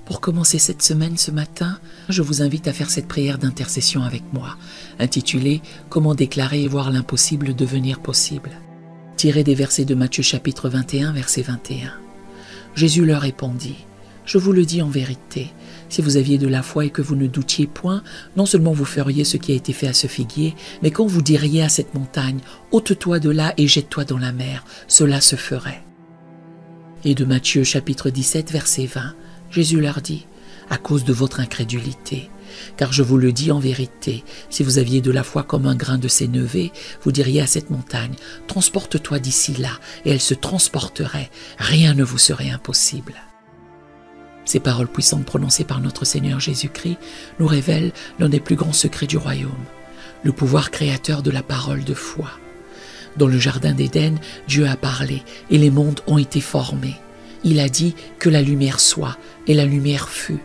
Pour commencer cette semaine ce matin, je vous invite à faire cette prière d'intercession avec moi, intitulée « Comment déclarer et voir l'impossible devenir possible ?» tirée des versets de Matthieu chapitre 21, verset 21. Jésus leur répondit « Je vous le dis en vérité, si vous aviez de la foi et que vous ne doutiez point, non seulement vous feriez ce qui a été fait à ce figuier, mais quand vous diriez à cette montagne « Ôte-toi de là et jette-toi dans la mer », cela se ferait. » Et de Matthieu chapitre 17, verset 20, Jésus leur dit « À cause de votre incrédulité, car je vous le dis en vérité, si vous aviez de la foi comme un grain de sénévé, vous diriez à cette montagne « Transporte-toi d'ici là » et elle se transporterait, rien ne vous serait impossible. » Ces paroles puissantes prononcées par notre Seigneur Jésus-Christ nous révèlent l'un des plus grands secrets du royaume, le pouvoir créateur de la parole de foi. Dans le jardin d'Éden, Dieu a parlé et les mondes ont été formés. Il a dit que la lumière soit, et la lumière fut.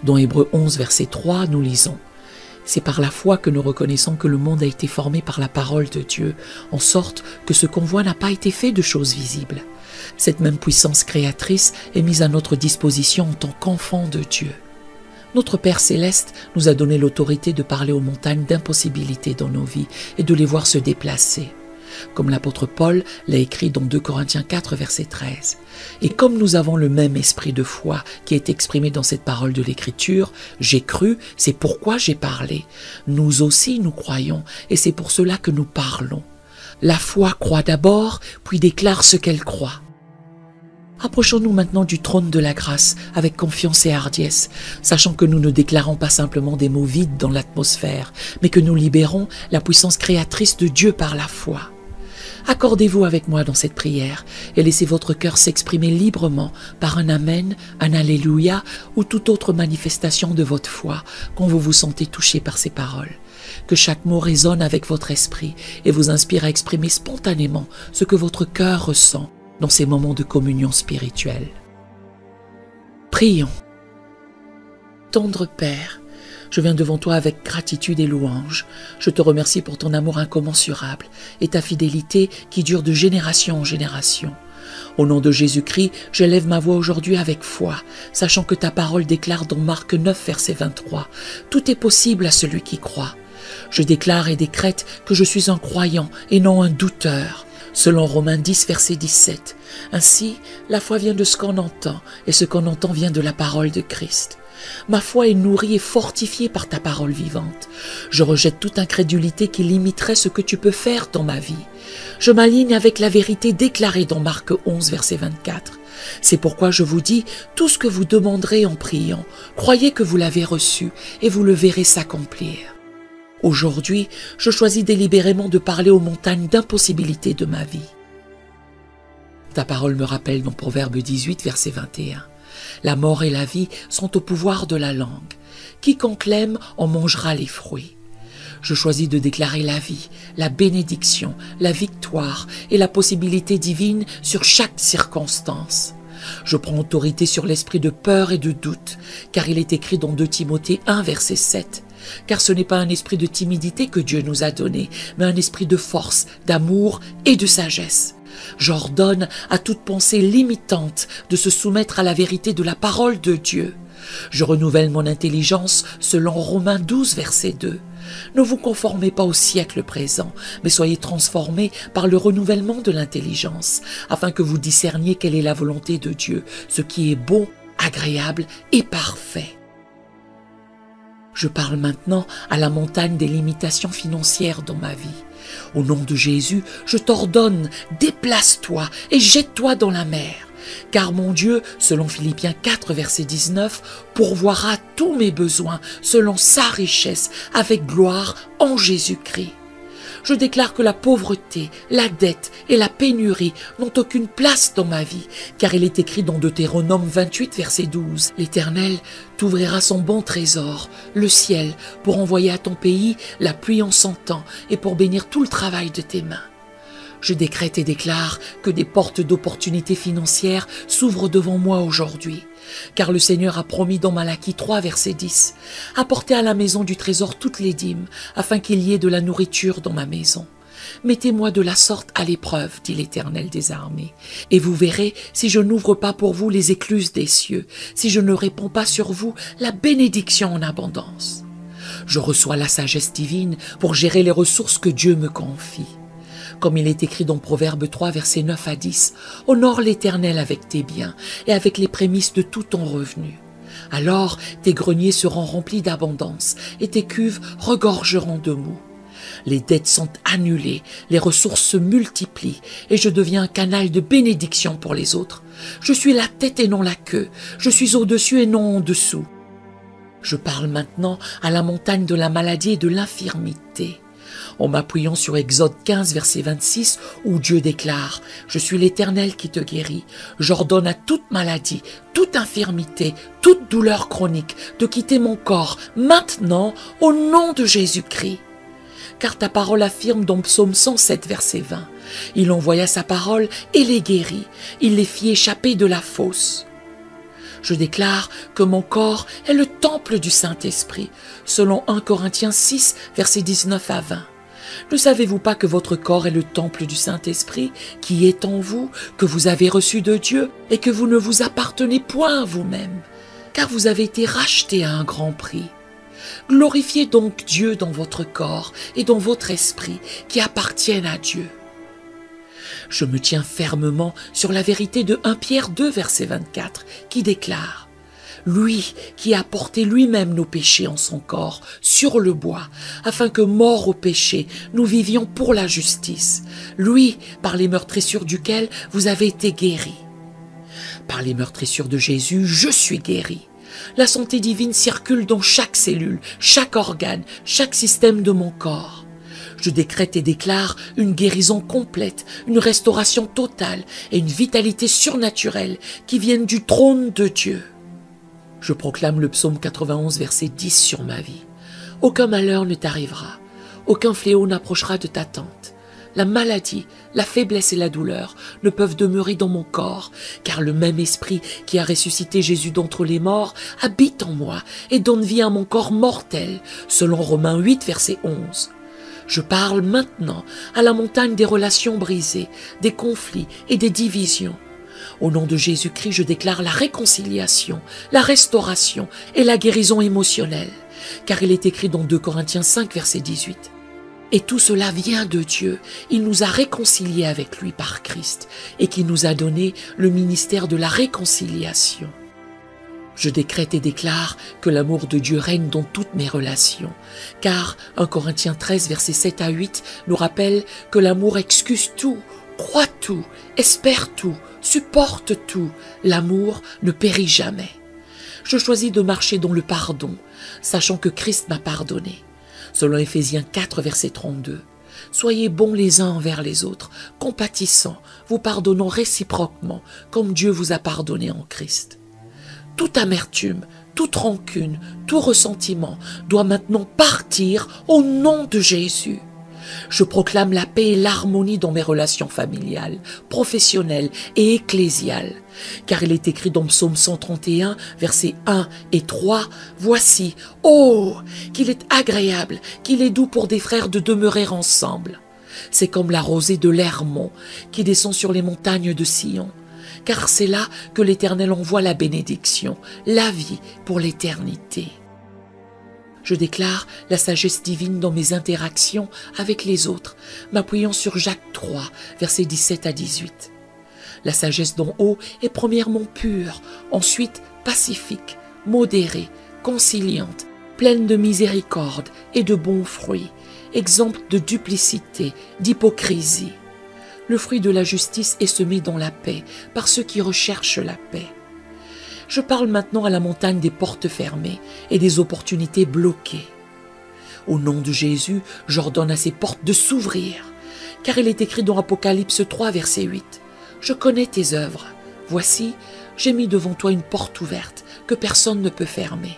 Dans Hébreux 11, verset 3, nous lisons « C'est par la foi que nous reconnaissons que le monde a été formé par la parole de Dieu, en sorte que ce qu'on voit n'a pas été fait de choses visibles. Cette même puissance créatrice est mise à notre disposition en tant qu'enfants de Dieu. Notre Père Céleste nous a donné l'autorité de parler aux montagnes d'impossibilités dans nos vies et de les voir se déplacer. Comme l'apôtre Paul l'a écrit dans 2 Corinthiens 4, verset 13. Et comme nous avons le même esprit de foi qui est exprimé dans cette parole de l'Écriture, j'ai cru, c'est pourquoi j'ai parlé. Nous aussi nous croyons, et c'est pour cela que nous parlons. La foi croit d'abord, puis déclare ce qu'elle croit. Approchons-nous maintenant du trône de la grâce avec confiance et hardiesse, sachant que nous ne déclarons pas simplement des mots vides dans l'atmosphère, mais que nous libérons la puissance créatrice de Dieu par la foi. Accordez-vous avec moi dans cette prière et laissez votre cœur s'exprimer librement par un Amen, un Alléluia ou toute autre manifestation de votre foi quand vous vous sentez touché par ces paroles. Que chaque mot résonne avec votre esprit et vous inspire à exprimer spontanément ce que votre cœur ressent dans ces moments de communion spirituelle. Prions. Tendre Père, je viens devant toi avec gratitude et louange. Je te remercie pour ton amour incommensurable et ta fidélité qui dure de génération en génération. Au nom de Jésus-Christ, j'élève ma voix aujourd'hui avec foi, sachant que ta parole déclare dans Marc 9, verset 23, « Tout est possible à celui qui croit. » Je déclare et décrète que je suis un croyant et non un douteur. Selon Romains 10, verset 17. Ainsi, la foi vient de ce qu'on entend, et ce qu'on entend vient de la parole de Christ. Ma foi est nourrie et fortifiée par ta parole vivante. Je rejette toute incrédulité qui limiterait ce que tu peux faire dans ma vie. Je m'aligne avec la vérité déclarée dans Marc 11, verset 24. C'est pourquoi je vous dis, tout ce que vous demanderez en priant, croyez que vous l'avez reçu et vous le verrez s'accomplir. Aujourd'hui, je choisis délibérément de parler aux montagnes d'impossibilité de ma vie. Ta parole me rappelle dans Proverbe 18, verset 21. La mort et la vie sont au pouvoir de la langue. Quiconque l'aime en mangera les fruits. Je choisis de déclarer la vie, la bénédiction, la victoire et la possibilité divine sur chaque circonstance. Je prends autorité sur l'esprit de peur et de doute, car il est écrit dans 2 Timothée 1, verset 7. Car ce n'est pas un esprit de timidité que Dieu nous a donné, mais un esprit de force, d'amour et de sagesse. J'ordonne à toute pensée limitante de se soumettre à la vérité de la parole de Dieu. Je renouvelle mon intelligence selon Romains 12, verset 2. Ne vous conformez pas au siècle présent, mais soyez transformés par le renouvellement de l'intelligence, afin que vous discerniez quelle est la volonté de Dieu, ce qui est bon, agréable et parfait. Je parle maintenant à la montagne des limitations financières dans ma vie. Au nom de Jésus, je t'ordonne, déplace-toi et jette-toi dans la mer. Car mon Dieu, selon Philippiens 4, verset 19, pourvoira tous mes besoins selon sa richesse avec gloire en Jésus-Christ. Je déclare que la pauvreté, la dette et la pénurie n'ont aucune place dans ma vie, car il est écrit dans Deutéronome 28, verset 12. « L'Éternel t'ouvrira son bon trésor, le ciel, pour envoyer à ton pays la pluie en son temps et pour bénir tout le travail de tes mains. » Je décrète et déclare que des portes d'opportunités financières s'ouvrent devant moi aujourd'hui. Car le Seigneur a promis dans Malachie 3, verset 10, « Apportez à la maison du trésor toutes les dîmes, afin qu'il y ait de la nourriture dans ma maison. » Mettez-moi de la sorte à l'épreuve, dit l'Éternel des armées, et vous verrez si je n'ouvre pas pour vous les écluses des cieux, si je ne répands pas sur vous la bénédiction en abondance. Je reçois la sagesse divine pour gérer les ressources que Dieu me confie. Comme il est écrit dans Proverbe 3, versets 9 à 10, « Honore l'Éternel avec tes biens et avec les prémices de tout ton revenu. Alors tes greniers seront remplis d'abondance et tes cuves regorgeront de mou. Les dettes sont annulées, les ressources se multiplient et je deviens un canal de bénédiction pour les autres. Je suis la tête et non la queue, je suis au-dessus et non en dessous. » Je parle maintenant à la montagne de la maladie et de l'infirmité. En m'appuyant sur Exode 15, verset 26, où Dieu déclare « Je suis l'Éternel qui te guérit. J'ordonne à toute maladie, toute infirmité, toute douleur chronique de quitter mon corps maintenant au nom de Jésus-Christ. » Car ta parole affirme dans Psaume 107, verset 20 « Il envoya sa parole et les guérit. Il les fit échapper de la fosse. » Je déclare que mon corps est le temple du Saint-Esprit, selon 1 Corinthiens 6, versets 19 à 20. Ne savez-vous pas que votre corps est le temple du Saint-Esprit, qui est en vous, que vous avez reçu de Dieu, et que vous ne vous appartenez point à vous-même, car vous avez été rachetés à un grand prix. Glorifiez donc Dieu dans votre corps et dans votre esprit, qui appartiennent à Dieu. Je me tiens fermement sur la vérité de 1 Pierre 2, verset 24, qui déclare « Lui qui a porté lui-même nos péchés en son corps sur le bois, afin que, morts au péché, nous vivions pour la justice. Lui, par les meurtrissures duquel vous avez été guéris. » Par les meurtrissures de Jésus, je suis guéri. La santé divine circule dans chaque cellule, chaque organe, chaque système de mon corps. Je décrète et déclare une guérison complète, une restauration totale et une vitalité surnaturelle qui viennent du trône de Dieu. Je proclame le psaume 91, verset 10 sur ma vie. Aucun malheur ne t'arrivera, aucun fléau n'approchera de ta tente. La maladie, la faiblesse et la douleur ne peuvent demeurer dans mon corps, car le même esprit qui a ressuscité Jésus d'entre les morts habite en moi et donne vie à mon corps mortel, selon Romains 8, verset 11. Je parle maintenant à la montagne des relations brisées, des conflits et des divisions. Au nom de Jésus-Christ, je déclare la réconciliation, la restauration et la guérison émotionnelle, car il est écrit dans 2 Corinthiens 5, verset 18. Et tout cela vient de Dieu. Il nous a réconciliés avec lui par Christ et qui nous a donné le ministère de la réconciliation. Je décrète et déclare que l'amour de Dieu règne dans toutes mes relations, car 1 Corinthiens 13, versets 7 à 8 nous rappelle que l'amour excuse tout, croit tout, espère tout, supporte tout. L'amour ne périt jamais. Je choisis de marcher dans le pardon, sachant que Christ m'a pardonné. Selon Éphésiens 4, verset 32. Soyez bons les uns envers les autres, compatissants, vous pardonnant réciproquement, comme Dieu vous a pardonné en Christ. Toute amertume, toute rancune, tout ressentiment doit maintenant partir au nom de Jésus. Je proclame la paix et l'harmonie dans mes relations familiales, professionnelles et ecclésiales. Car il est écrit dans Psaume 131, versets 1 et 3, « Voici, oh, qu'il est agréable, qu'il est doux pour des frères de demeurer ensemble. C'est comme la rosée de l'Hermon qui descend sur les montagnes de Sion. Car c'est là que l'Éternel envoie la bénédiction, la vie pour l'éternité. » Je déclare la sagesse divine dans mes interactions avec les autres, m'appuyant sur Jacques 3, versets 17 à 18. La sagesse d'en haut est premièrement pure, ensuite pacifique, modérée, conciliante, pleine de miséricorde et de bons fruits, exempte de duplicité, d'hypocrisie. Le fruit de la justice est semé dans la paix par ceux qui recherchent la paix. Je parle maintenant à la montagne des portes fermées et des opportunités bloquées. Au nom de Jésus, j'ordonne à ces portes de s'ouvrir, car il est écrit dans Apocalypse 3, verset 8. « Je connais tes œuvres. Voici, j'ai mis devant toi une porte ouverte que personne ne peut fermer.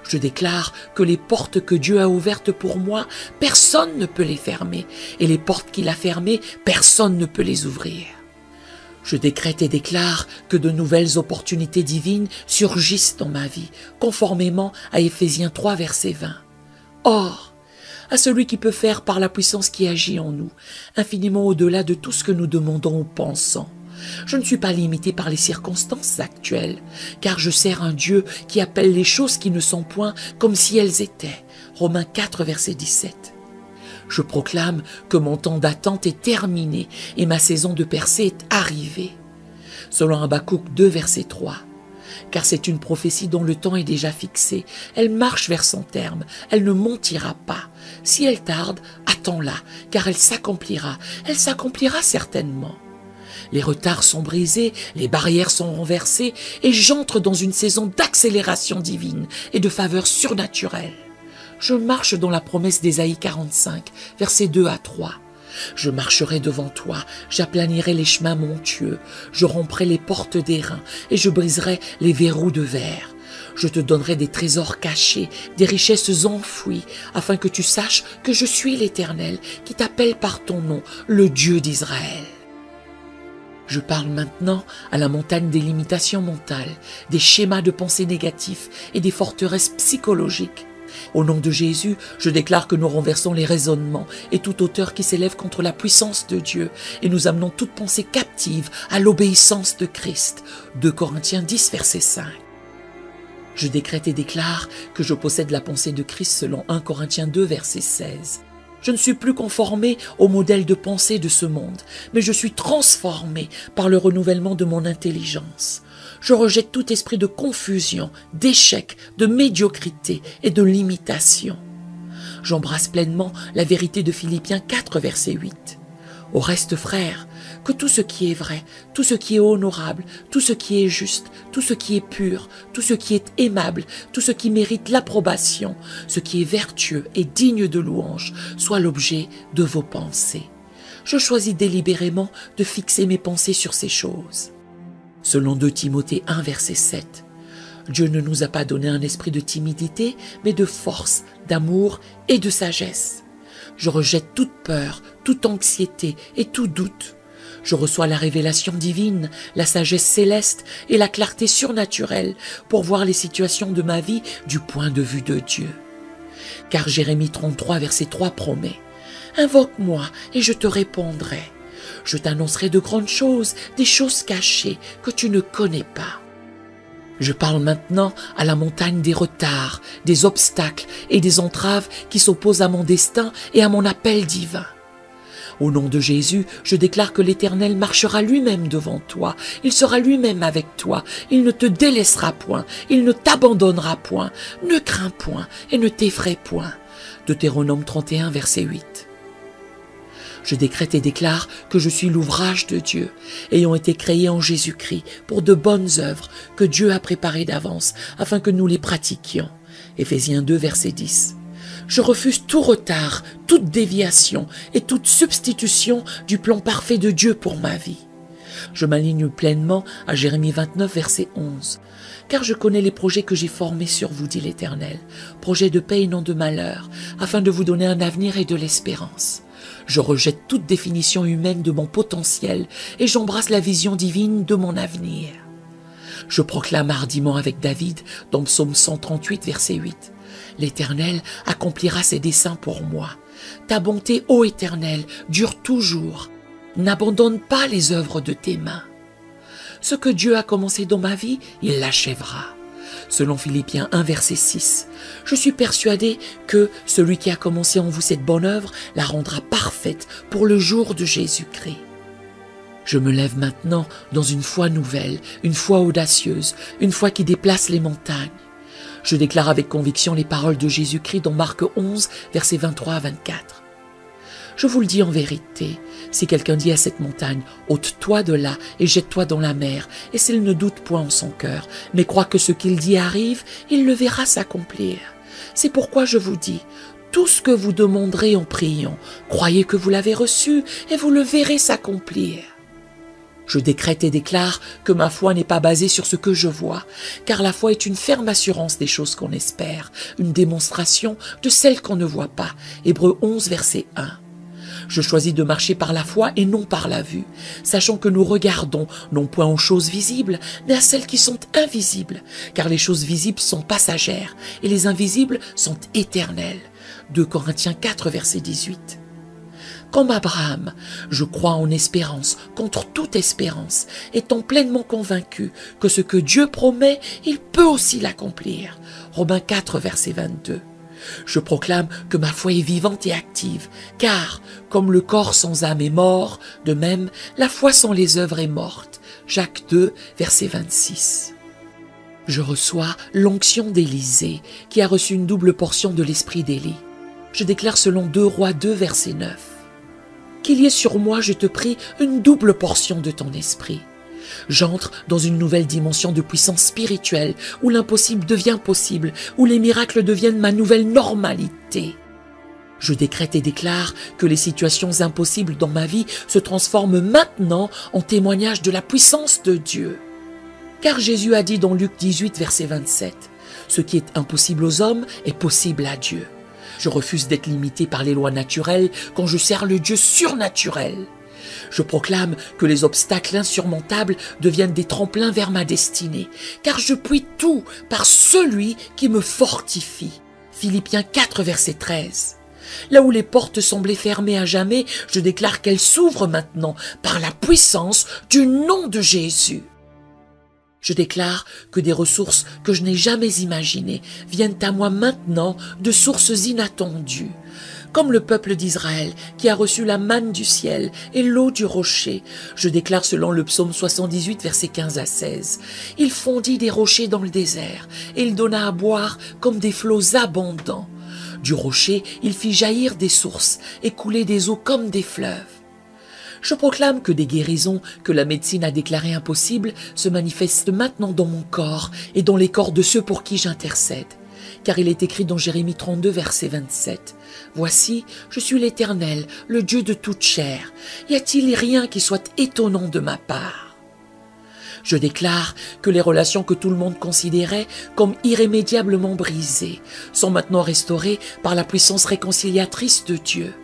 Je déclare que les portes que Dieu a ouvertes pour moi, personne ne peut les fermer, et les portes qu'il a fermées, personne ne peut les ouvrir. Je décrète et déclare que de nouvelles opportunités divines surgissent dans ma vie, conformément à Éphésiens 3, verset 20. Or, à celui qui peut faire par la puissance qui agit en nous, infiniment au-delà de tout ce que nous demandons ou pensons. Je ne suis pas limité par les circonstances actuelles, car je sers un Dieu qui appelle les choses qui ne sont point comme si elles étaient. Romains 4, verset 17. Je proclame que mon temps d'attente est terminé et ma saison de percée est arrivée. Selon Habakkuk 2, verset 3. Car c'est une prophétie dont le temps est déjà fixé. Elle marche vers son terme, elle ne mentira pas. Si elle tarde, attends-la, car elle s'accomplira certainement. Les retards sont brisés, les barrières sont renversées, et j'entre dans une saison d'accélération divine et de faveur surnaturelle. Je marche dans la promesse d'Ésaïe 45, versets 2 à 3. Je marcherai devant toi, j'aplanirai les chemins montueux, je romprai les portes d'airain et je briserai les verrous de verre. Je te donnerai des trésors cachés, des richesses enfouies, afin que tu saches que je suis l'Éternel, qui t'appelle par ton nom, le Dieu d'Israël. Je parle maintenant à la montagne des limitations mentales, des schémas de pensée négatifs et des forteresses psychologiques. Au nom de Jésus, je déclare que nous renversons les raisonnements et toute hauteur qui s'élève contre la puissance de Dieu et nous amenons toute pensée captive à l'obéissance de Christ. 2 Corinthiens 10, verset 5. Je décrète et déclare que je possède la pensée de Christ selon 1 Corinthiens 2, verset 16. Je ne suis plus conformé au modèle de pensée de ce monde, mais je suis transformé par le renouvellement de mon intelligence. Je rejette tout esprit de confusion, d'échec, de médiocrité et de limitation. J'embrasse pleinement la vérité de Philippiens 4, verset 8. Au reste, frères, que tout ce qui est vrai, tout ce qui est honorable, tout ce qui est juste, tout ce qui est pur, tout ce qui est aimable, tout ce qui mérite l'approbation, ce qui est vertueux et digne de louange, soit l'objet de vos pensées. Je choisis délibérément de fixer mes pensées sur ces choses. Selon 2 Timothée 1, verset 7, Dieu ne nous a pas donné un esprit de timidité, mais de force, d'amour et de sagesse. Je rejette toute peur, toute anxiété et tout doute. Je reçois la révélation divine, la sagesse céleste et la clarté surnaturelle pour voir les situations de ma vie du point de vue de Dieu. Car Jérémie 33, verset 3 promet « Invoque-moi et je te répondrai. Je t'annoncerai de grandes choses, des choses cachées que tu ne connais pas. » Je parle maintenant à la montagne des retards, des obstacles et des entraves qui s'opposent à mon destin et à mon appel divin. Au nom de Jésus, je déclare que l'Éternel marchera lui-même devant toi. Il sera lui-même avec toi. Il ne te délaissera point. Il ne t'abandonnera point. Ne crains point et ne t'effraie point. Deutéronome 31, verset 8. Je décrète et déclare que je suis l'ouvrage de Dieu, ayant été créé en Jésus-Christ pour de bonnes œuvres que Dieu a préparées d'avance afin que nous les pratiquions. Éphésiens 2, verset 10. Je refuse tout retard, toute déviation et toute substitution du plan parfait de Dieu pour ma vie. Je m'aligne pleinement à Jérémie 29, verset 11. Car je connais les projets que j'ai formés sur vous, dit l'Éternel, projets de paix et non de malheur, afin de vous donner un avenir et de l'espérance. Je rejette toute définition humaine de mon potentiel et j'embrasse la vision divine de mon avenir. Je proclame hardiment avec David dans Psaume 138, verset 8. L'Éternel accomplira ses desseins pour moi. Ta bonté, ô Éternel, dure toujours. N'abandonne pas les œuvres de tes mains. Ce que Dieu a commencé dans ma vie, il l'achèvera. Selon Philippiens 1, verset 6, je suis persuadé que celui qui a commencé en vous cette bonne œuvre la rendra parfaite pour le jour de Jésus-Christ. Je me lève maintenant dans une foi nouvelle, une foi audacieuse, une foi qui déplace les montagnes. Je déclare avec conviction les paroles de Jésus-Christ dans Marc 11, versets 23 à 24. Je vous le dis en vérité, si quelqu'un dit à cette montagne, ôte-toi de là et jette-toi dans la mer, et s'il ne doute point en son cœur, mais croit que ce qu'il dit arrive, il le verra s'accomplir. C'est pourquoi je vous dis, tout ce que vous demanderez en priant, croyez que vous l'avez reçu, et vous le verrez s'accomplir. Je décrète et déclare que ma foi n'est pas basée sur ce que je vois, car la foi est une ferme assurance des choses qu'on espère, une démonstration de celles qu'on ne voit pas. Hébreux 11, verset 1. Je choisis de marcher par la foi et non par la vue, sachant que nous regardons non point aux choses visibles, mais à celles qui sont invisibles, car les choses visibles sont passagères et les invisibles sont éternelles. 2 Corinthiens 4, verset 18. Comme Abraham, je crois en espérance, contre toute espérance, étant pleinement convaincu que ce que Dieu promet, il peut aussi l'accomplir. Romains 4, verset 22. Je proclame que ma foi est vivante et active, car, comme le corps sans âme est mort, de même, la foi sans les œuvres est morte. Jacques 2, verset 26. Je reçois l'onction d'Élisée, qui a reçu une double portion de l'esprit d'Élie. Je déclare selon 2 Rois 2, verset 9. Qu'il y ait sur moi, je te prie, une double portion de ton esprit. J'entre dans une nouvelle dimension de puissance spirituelle, où l'impossible devient possible, où les miracles deviennent ma nouvelle normalité. Je décrète et déclare que les situations impossibles dans ma vie se transforment maintenant en témoignage de la puissance de Dieu. Car Jésus a dit dans Luc 18, verset 27, « Ce qui est impossible aux hommes est possible à Dieu. » Je refuse d'être limité par les lois naturelles quand je sers le Dieu surnaturel. Je proclame que les obstacles insurmontables deviennent des tremplins vers ma destinée, car je puis tout par celui qui me fortifie. Philippiens 4, verset 13. Là où les portes semblaient fermées à jamais, je déclare qu'elles s'ouvrent maintenant par la puissance du nom de Jésus. Je déclare que des ressources que je n'ai jamais imaginées viennent à moi maintenant de sources inattendues. Comme le peuple d'Israël qui a reçu la manne du ciel et l'eau du rocher, je déclare selon le psaume 78, versets 15 à 16. Il fondit des rochers dans le désert et il donna à boire comme des flots abondants. Du rocher, il fit jaillir des sources et couler des eaux comme des fleuves. Je proclame que des guérisons que la médecine a déclarées impossibles se manifestent maintenant dans mon corps et dans les corps de ceux pour qui j'intercède. Car il est écrit dans Jérémie 32, verset 27, « Voici, je suis l'Éternel, le Dieu de toute chair. Y a-t-il rien qui soit étonnant de ma part ?» Je déclare que les relations que tout le monde considérait comme irrémédiablement brisées sont maintenant restaurées par la puissance réconciliatrice de Dieu.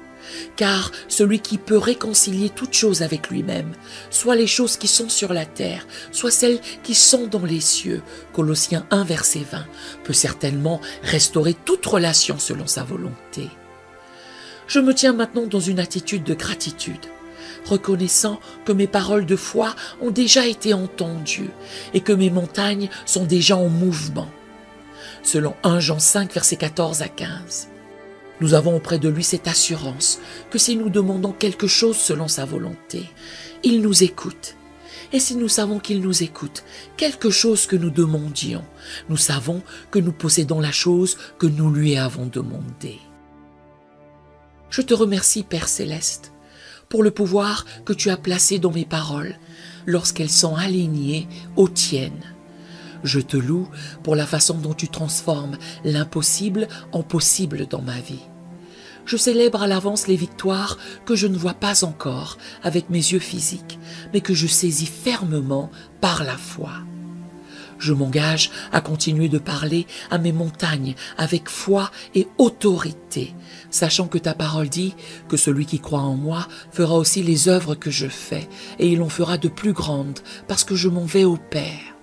Car celui qui peut réconcilier toutes choses avec lui-même, soit les choses qui sont sur la terre, soit celles qui sont dans les cieux, Colossiens 1, verset 20, peut certainement restaurer toute relation selon sa volonté. Je me tiens maintenant dans une attitude de gratitude, reconnaissant que mes paroles de foi ont déjà été entendues et que mes montagnes sont déjà en mouvement. Selon 1 Jean 5, versets 14 à 15. Nous avons auprès de lui cette assurance que si nous demandons quelque chose selon sa volonté, il nous écoute. Et si nous savons qu'il nous écoute, quelque chose que nous demandions, nous savons que nous possédons la chose que nous lui avons demandée. Je te remercie, Père Céleste, pour le pouvoir que tu as placé dans mes paroles lorsqu'elles sont alignées aux tiennes. Je te loue pour la façon dont tu transformes l'impossible en possible dans ma vie. Je célèbre à l'avance les victoires que je ne vois pas encore avec mes yeux physiques, mais que je saisis fermement par la foi. Je m'engage à continuer de parler à mes montagnes avec foi et autorité, sachant que ta parole dit que celui qui croit en moi fera aussi les œuvres que je fais, et il en fera de plus grandes, parce que je m'en vais au Père.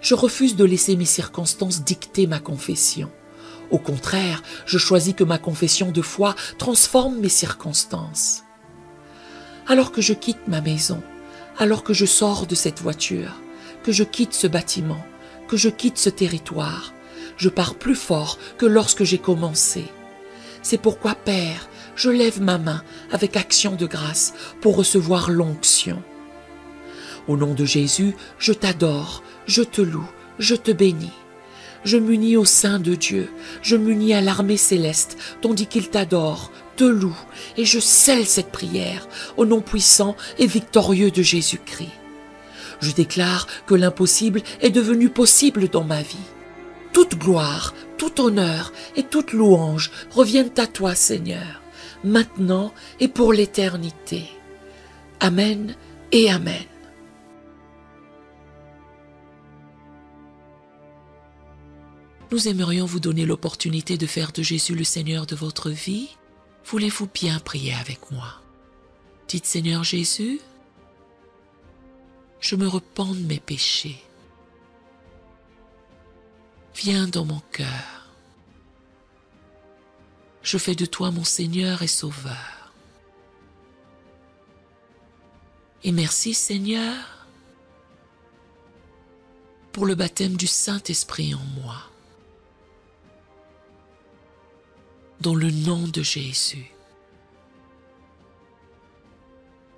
Je refuse de laisser mes circonstances dicter ma confession. Au contraire, je choisis que ma confession de foi transforme mes circonstances. Alors que je quitte ma maison, alors que je sors de cette voiture, que je quitte ce bâtiment, que je quitte ce territoire, je pars plus fort que lorsque j'ai commencé. C'est pourquoi, Père, je lève ma main avec action de grâce pour recevoir l'onction. Au nom de Jésus, je t'adore, je te loue, je te bénis. Je m'unis au sein de Dieu, je m'unis à l'armée céleste, tandis qu'il t'adore, te loue, et je scelle cette prière au nom puissant et victorieux de Jésus-Christ. Je déclare que l'impossible est devenu possible dans ma vie. Toute gloire, tout honneur et toute louange reviennent à toi, Seigneur, maintenant et pour l'éternité. Amen et Amen. Nous aimerions vous donner l'opportunité de faire de Jésus le Seigneur de votre vie. Voulez-vous bien prier avec moi? Dites, Seigneur Jésus, je me repens de mes péchés. Viens dans mon cœur. je fais de toi mon Seigneur et Sauveur. Et merci Seigneur pour le baptême du Saint-Esprit en moi. Dans le nom de Jésus.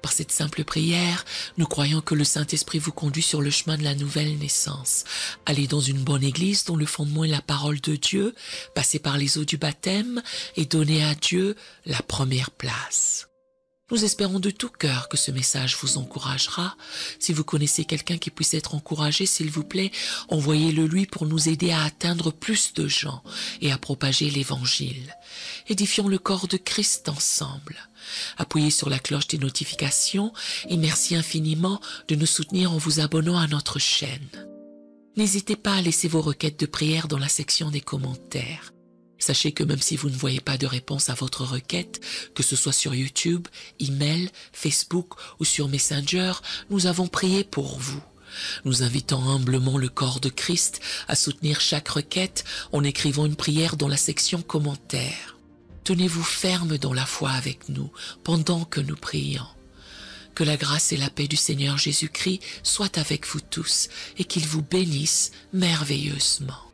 Par cette simple prière, nous croyons que le Saint-Esprit vous conduit sur le chemin de la nouvelle naissance. Allez dans une bonne église dont le fondement est la parole de Dieu, passez par les eaux du baptême et donnez à Dieu la première place. Nous espérons de tout cœur que ce message vous encouragera. Si vous connaissez quelqu'un qui puisse être encouragé, s'il vous plaît, envoyez-le lui pour nous aider à atteindre plus de gens et à propager l'Évangile. Édifions le corps de Christ ensemble. Appuyez sur la cloche des notifications et merci infiniment de nous soutenir en vous abonnant à notre chaîne. N'hésitez pas à laisser vos requêtes de prière dans la section des commentaires. Sachez que même si vous ne voyez pas de réponse à votre requête, que ce soit sur YouTube, email, Facebook ou sur Messenger, nous avons prié pour vous. Nous invitons humblement le corps de Christ à soutenir chaque requête en écrivant une prière dans la section commentaires. Tenez-vous ferme dans la foi avec nous pendant que nous prions. Que la grâce et la paix du Seigneur Jésus-Christ soient avec vous tous et qu'il vous bénisse merveilleusement.